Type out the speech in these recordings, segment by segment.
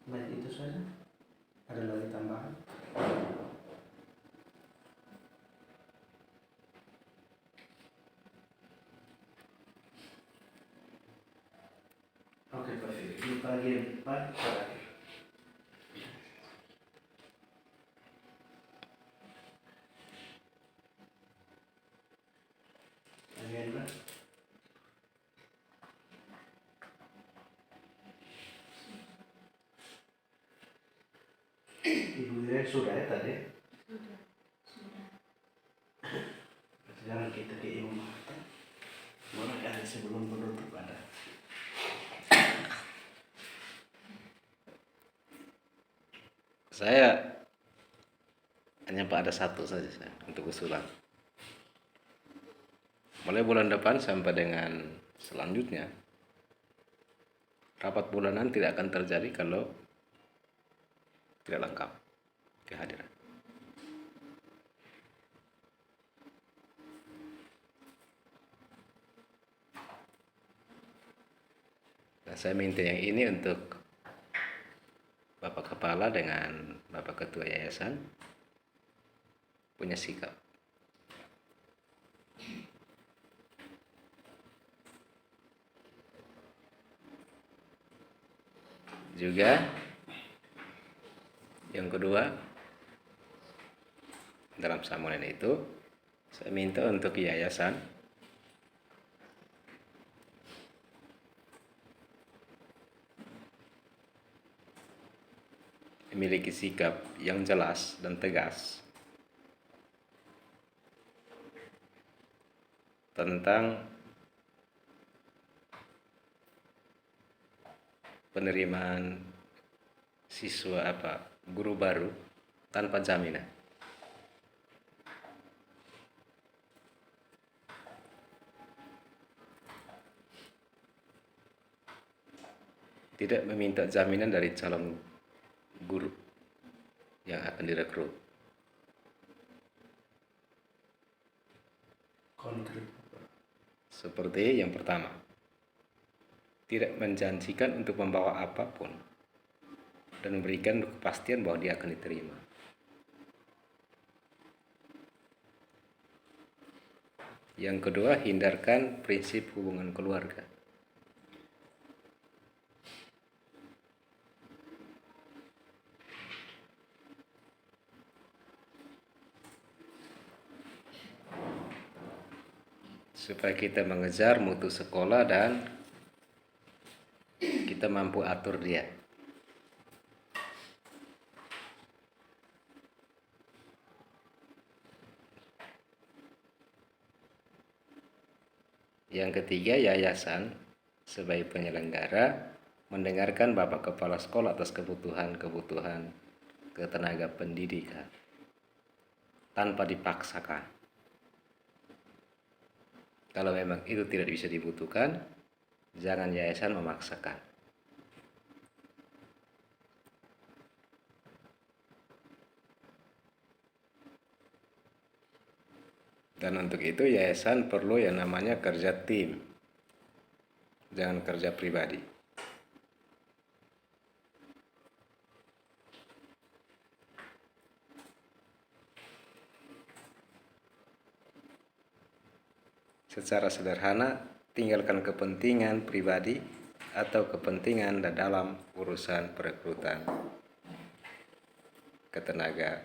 Baik, itu saja. Ada lagi tambahan? Oke, Pak Firly. Di bagian depan terakhir. Bagian depan. Ibu Ira sudah ya tadi? Sudah. Sekarang kita ke Ibu Marta. Boleh kan sebelum penutup ada? Saya hanya ada satu saja untuk usulan. Mulai bulan depan sampai dengan selanjutnya, rapat bulanan tidak akan terjadi kalau tidak lengkap kehadiran. Nah, saya minta yang ini untuk Bapak Kepala dengan Bapak Ketua Yayasan punya sikap. Juga yang kedua, dalam sambutan itu saya minta untuk yayasan memiliki sikap yang jelas dan tegas tentang penerimaan siswa guru baru tanpa jaminan. Tidak meminta jaminan dari calon guru yang akan direkrut. Konkret. Seperti yang pertama, tidak menjanjikan untuk membawa apapun dan memberikan kepastian bahwa dia akan diterima. Yang kedua, hindarkan prinsip hubungan keluarga. Supaya kita mengejar mutu sekolah dan kita mampu atur dia. Yang ketiga, yayasan sebagai penyelenggara mendengarkan Bapak Kepala Sekolah atas kebutuhan ketenaga pendidikan tanpa dipaksakan. Kalau memang itu tidak bisa dibutuhkan, jangan yayasan memaksakan. Dan untuk itu yayasan perlu yang namanya kerja tim, jangan kerja pribadi. Secara sederhana, tinggalkan kepentingan pribadi atau kepentingan dalam urusan perekrutan ketenaga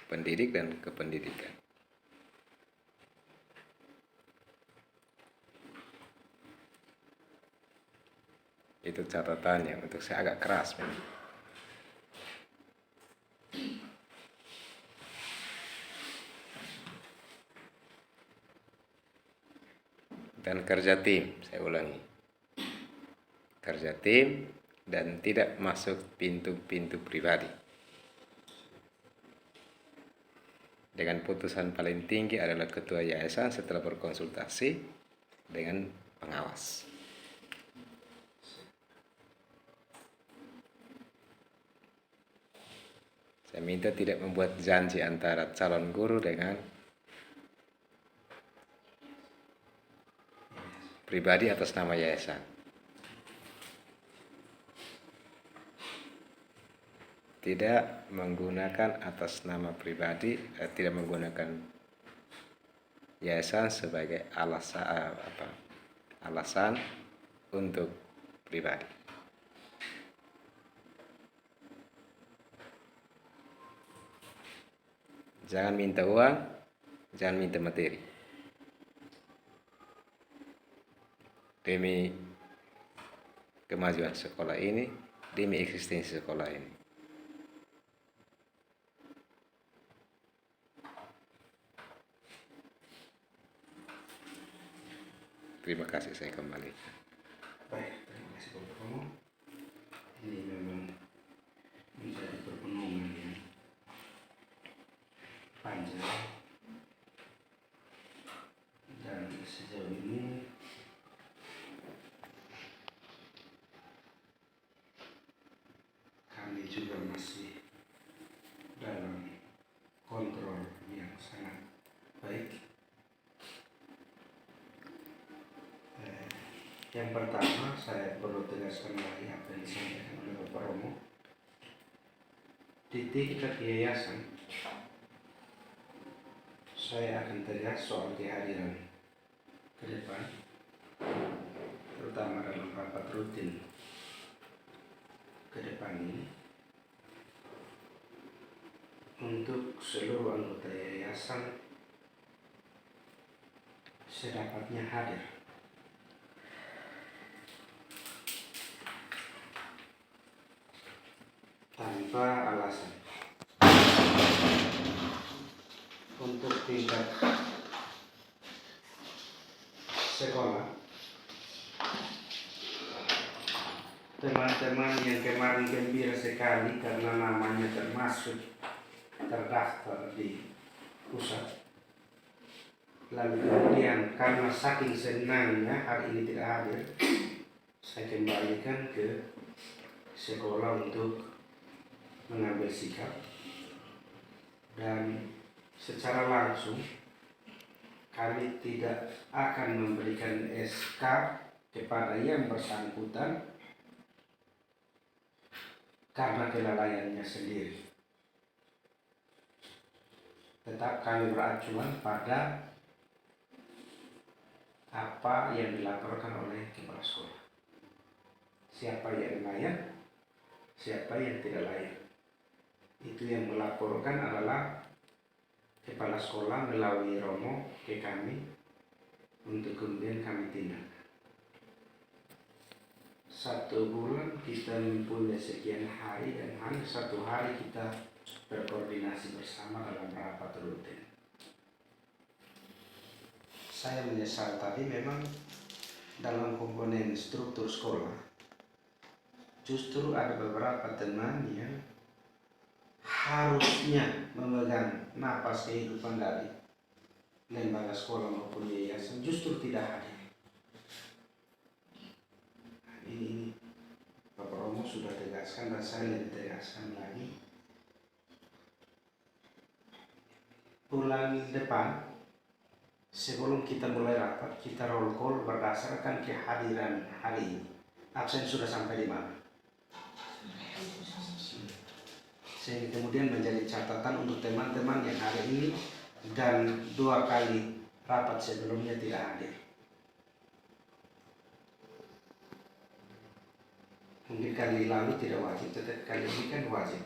pendidik dan kependidikan. Itu catatannya, untuk saya agak keras memang. Dan kerja tim, saya ulangi, kerja tim dan tidak masuk pintu-pintu pribadi. Dengan putusan paling tinggi adalah ketua yayasan setelah berkonsultasi dengan pengawas. Saya minta tidak membuat janji antara calon guru dengan pribadi atas nama yayasan. tidak menggunakan atas nama pribadi, tidak menggunakan yayasan sebagai alasan untuk pribadi. Jangan minta uang, jangan minta materi. Demi kemajuan sekolah ini, demi eksistensi sekolah ini. Terima kasih, saya kembali. Baik, terima kasih Bapak Romo. Ini memang menjadi perpenuhan yang panjang, dan sejauh ini kami juga masih dalam kontrol yang sangat baik. Yang pertama, saya perlu tegaskan lagi apa yang disampaikan oleh Bapak Romo. Di tingkat yayasan, saya akan tegas soal kehadiran ke depan, terutama dalam rapat rutin ke depan ini, untuk seluruh anggota yayasan sedapatnya hadir. Tanpa alasan. Untuk tingkat sekolah, teman-teman yang kemarin gembira sekali karena namanya terdaftar di pusat, lalu kemudian karena saking senangnya hari ini tidak hadir, saya kembalikan ke sekolah untuk mengambil sikap, dan secara langsung kami tidak akan memberikan SK kepada yang bersangkutan karena kelalaiannya sendiri. Tetap kami beracuan pada apa yang dilaporkan oleh kepala sekolah. Siapa yang layak, siapa yang tidak layak. Itu yang melaporkan adalah kepala sekolah melalui Romo ke kami untuk kemudian kami tindak. 1 bulan kita mempunyai sekian hari, dan hanya 1 hari kita berkoordinasi bersama dalam rapat rutin. Saya menyesal tadi memang dalam komponen struktur sekolah justru ada beberapa teman yang harusnya memegang napas kehidupan dari lembaga sekolah maupun yayasan justru tidak hadir. Ini Bapak Romo sudah tegaskan dan saya lebih tegaskan lagi. Bulan depan sebelum kita mulai rapat, kita roll call berdasarkan kehadiran hari ini. Absen sudah sampai di mana? Sehingga kemudian menjadi catatan untuk teman-teman yang hari ini dan 2 kali rapat sebelumnya tidak hadir. Mungkin kali lalu tidak wajib, tetapi kali ini kan wajib.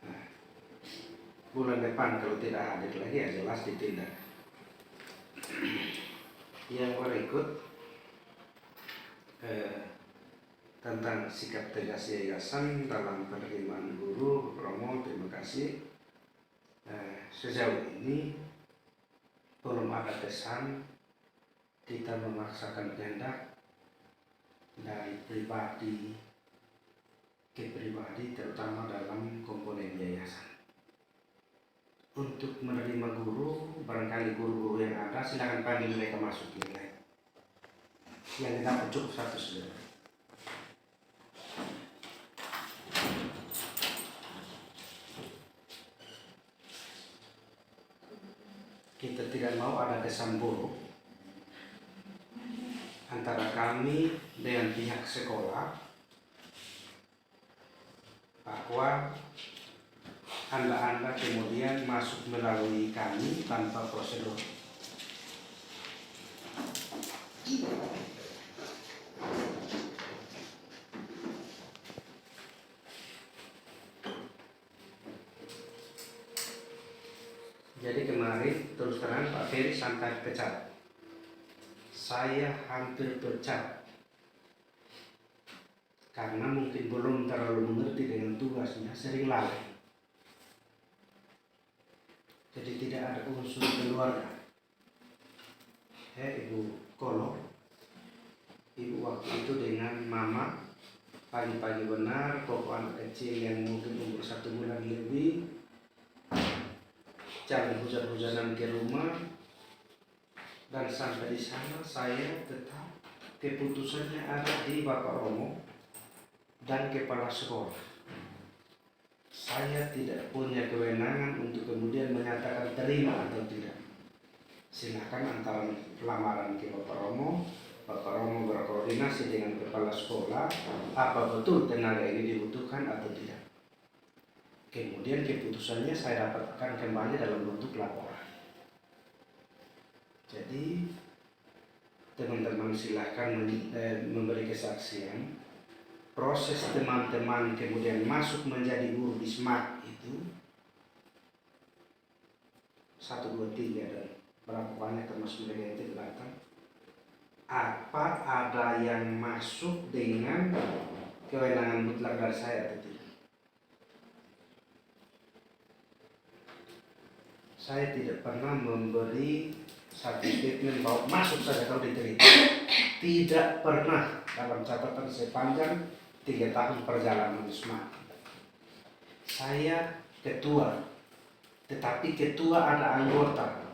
Nah, bulan depan kalau tidak hadir lagi ya jelas ditindak. Yang berikut tentang sikap tegas yayasan dalam penerimaan guru. Romo, terima kasih. Sejauh ini belum ada kesan kita memaksakan kehendak dari pribadi ke pribadi, terutama dalam komponen yayasan. Untuk menerima guru, barangkali guru-guru yang ada silakan panggil mereka masuk nilai. Yang kita cukup 1 saudara. Kita tidak mau ada kesan buruk antara kami dengan pihak sekolah bahwa Anda kemudian masuk melalui kami tanpa prosedur. Jadi kemarin terus terang Pak Ferry sampai pecat. Saya hampir pecat karena mungkin belum terlalu mengerti dengan tugasnya, sering lalai. Jadi tidak ada unsur keluarga. Ibu Kolo, ibu waktu itu dengan mama, pagi-pagi benar, pokok anak kecil yang mungkin umur 1 bulan lebih, jalan hujan-hujanan ke rumah, dan sampai di sana saya tetap keputusannya ada di Bapak Romo dan kepala sekolah. Saya tidak punya kewenangan untuk kemudian menyatakan terima atau tidak. Silakan antara lamaran ke Bapak Romo berkoordinasi dengan kepala sekolah apa betul tenaga ini dibutuhkan atau tidak. Kemudian keputusannya saya dapatkan kembali dalam bentuk laporan. Jadi teman-teman silahkan memberi kesaksian. Proses teman-teman kemudian masuk menjadi guru di SMAK itu 1, 2, 3 dan berapa banyak termasuk mereka yang tidak datang. Apa ada yang masuk dengan kewenangan mutlak dari saya atau tidak? Saya tidak pernah memberi satu statement bahwa masuk saja kalau diterima. Tidak pernah dalam catatan sepanjang 3 tahun perjalanan SMAK. Saya ketua, tetapi ketua ada anggota.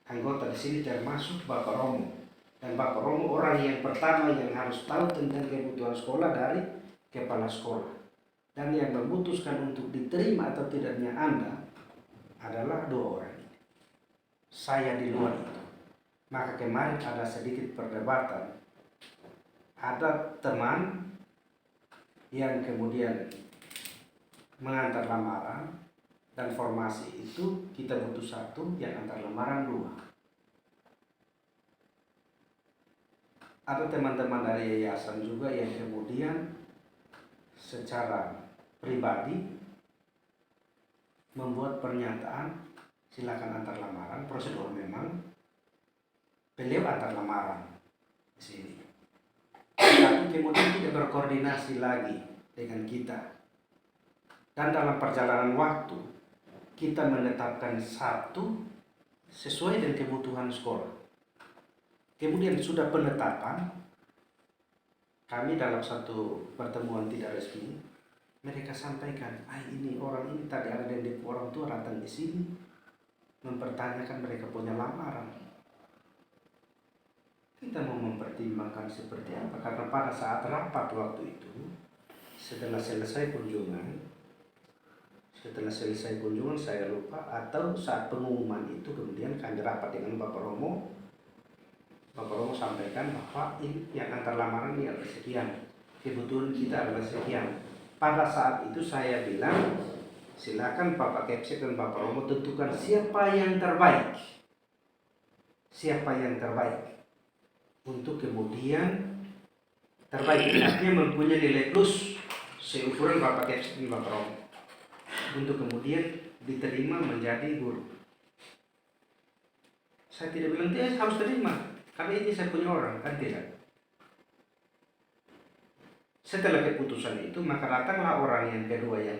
Anggota di sini termasuk Bapak Romo. Dan Bapak Romo orang yang pertama yang harus tahu tentang kebutuhan sekolah dari kepala sekolah. Dan yang memutuskan untuk diterima atau tidaknya Anda adalah 2 orang. Saya di luar itu. Maka kemarin ada sedikit perdebatan. Ada teman yang kemudian mengantar lamaran dan formasi itu kita butuh 1, yang antar lamaran 2. Ada teman-teman dari yayasan juga yang kemudian secara pribadi membuat pernyataan silakan antar lamaran, prosedur memang beliau antar lamaran di sini. Tapi kemudian tidak berkoordinasi lagi dengan kita. Dan dalam perjalanan waktu kita menetapkan 1 sesuai dengan kebutuhan sekolah. Kemudian sudah penetapan, kami dalam satu pertemuan tidak resmi, mereka sampaikan, ini orang ini tadi ada dari orang tua datang di sini mempertanyakan mereka punya lamaran. Kita mau mempertimbangkan seperti apa, karena pada saat rapat waktu itu, setelah selesai kunjungan saya lupa, atau saat pengumuman itu kemudian kami rapat dengan Bapak Romo sampaikan bahwa ini yang antar lamaran ini adalah sekian, kebutuhan kita adalah sekian. Pada saat itu saya bilang, silakan Bapak Kepsek dan Bapak Romo tentukan siapa yang terbaik untuk kemudian terbaik, artinya mempunyai nilai plus seukuran Bapak Kepsek dan Bapak Romo untuk kemudian diterima menjadi guru. Saya tidak bilang dia harus terima karena ini saya punya orang, kan tidak. Setelah keputusan itu maka datanglah orang yang kedua yang